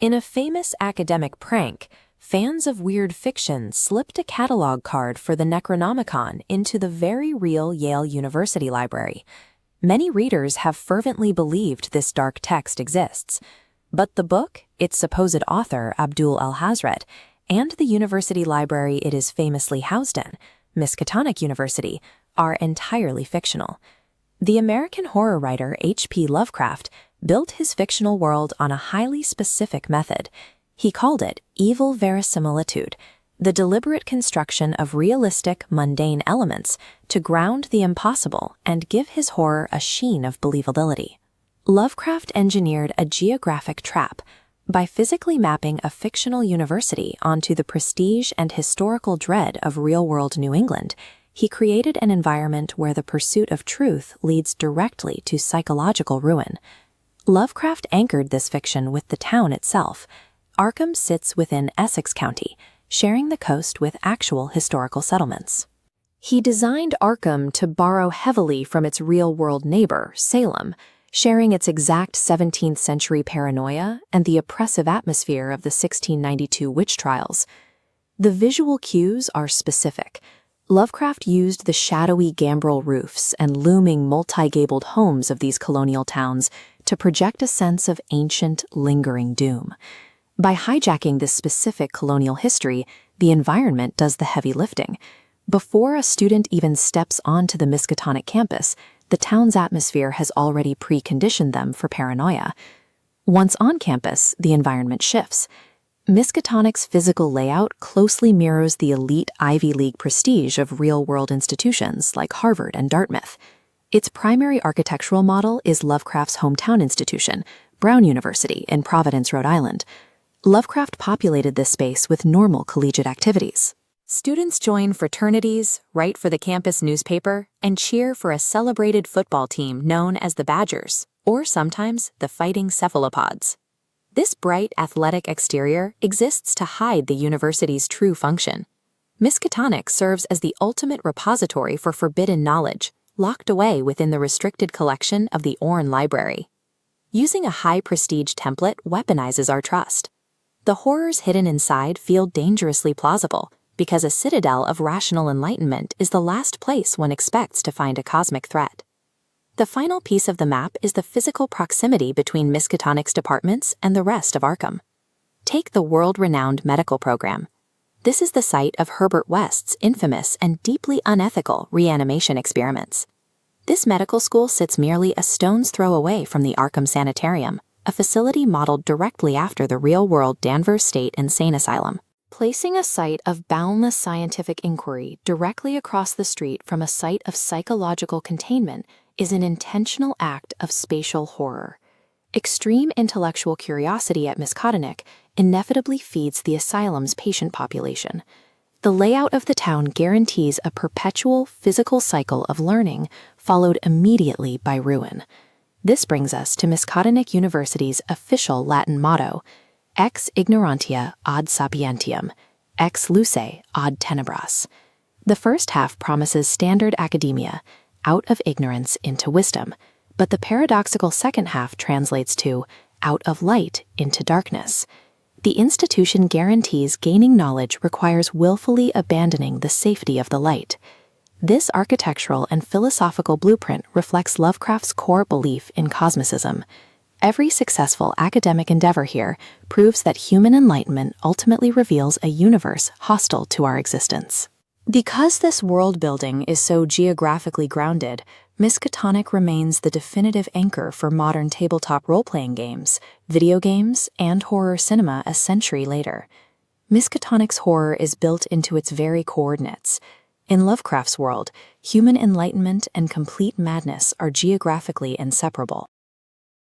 In a famous academic prank, fans of weird fiction slipped a catalog card for the Necronomicon into the very real Yale University Library. Many readers have fervently believed this dark text exists, but the book, its supposed author Abdul al-Hazred, and the university library it is famously housed in, Miskatonic University, are entirely fictional. The American horror writer H.P. Lovecraft built his fictional world on a highly specific method. He called it evil verisimilitude, the deliberate construction of realistic, mundane elements to ground the impossible and give his horror a sheen of believability. Lovecraft engineered a geographic trap by physically mapping a fictional university onto the prestige and historical dread of real-world New England. He created an environment where the pursuit of truth leads directly to psychological ruin. Lovecraft anchored this fiction with the town itself. Arkham sits within Essex County, sharing the coast with actual historical settlements. He designed Arkham to borrow heavily from its real-world neighbor, Salem, sharing its exact 17th-century paranoia and the oppressive atmosphere of the 1692 witch trials. The visual cues are specific. Lovecraft used the shadowy gambrel roofs and looming multi-gabled homes of these colonial towns to project a sense of ancient, lingering doom. By hijacking this specific colonial history, the environment does the heavy lifting. Before a student even steps onto the Miskatonic campus, the town's atmosphere has already preconditioned them for paranoia. Once on campus, the environment shifts. Miskatonic's physical layout closely mirrors the elite Ivy League prestige of real-world institutions like Harvard and Dartmouth. Its primary architectural model is Lovecraft's hometown institution, Brown University in Providence, Rhode Island. Lovecraft populated this space with normal collegiate activities. Students join fraternities, write for the campus newspaper, and cheer for a celebrated football team known as the Badgers, or sometimes the Fighting Cephalopods. This bright, athletic exterior exists to hide the university's true function. Miskatonic serves as the ultimate repository for forbidden knowledge, locked away within the restricted collection of the Orne Library. Using a high-prestige template weaponizes our trust. The horrors hidden inside feel dangerously plausible, because a citadel of rational enlightenment is the last place one expects to find a cosmic threat. The final piece of the map is the physical proximity between Miskatonic's departments and the rest of Arkham. Take the world-renowned medical program. This is the site of Herbert West's infamous and deeply unethical reanimation experiments. This medical school sits merely a stone's throw away from the Arkham Sanitarium, a facility modeled directly after the real-world Danvers State Insane Asylum. Placing a site of boundless scientific inquiry directly across the street from a site of psychological containment is an intentional act of spatial horror. Extreme intellectual curiosity at Miskatonic inevitably feeds the asylum's patient population. The layout of the town guarantees a perpetual physical cycle of learning, followed immediately by ruin. This brings us to Miskatonic University's official Latin motto, Ex ignorantia ad sapientiam, ex luce ad tenebras. The first half promises standard academia, out of ignorance into wisdom, but the paradoxical second half translates to out of light into darkness. The institution guarantees gaining knowledge requires willfully abandoning the safety of the light. This architectural and philosophical blueprint reflects Lovecraft's core belief in Cosmicism. Every successful academic endeavor here proves that human enlightenment ultimately reveals a universe hostile to our existence. Because this world-building is so geographically grounded, Miskatonic remains the definitive anchor for modern tabletop role-playing games, video games, and horror cinema a century later. Miskatonic's horror is built into its very coordinates. In Lovecraft's world, human enlightenment and complete madness are geographically inseparable.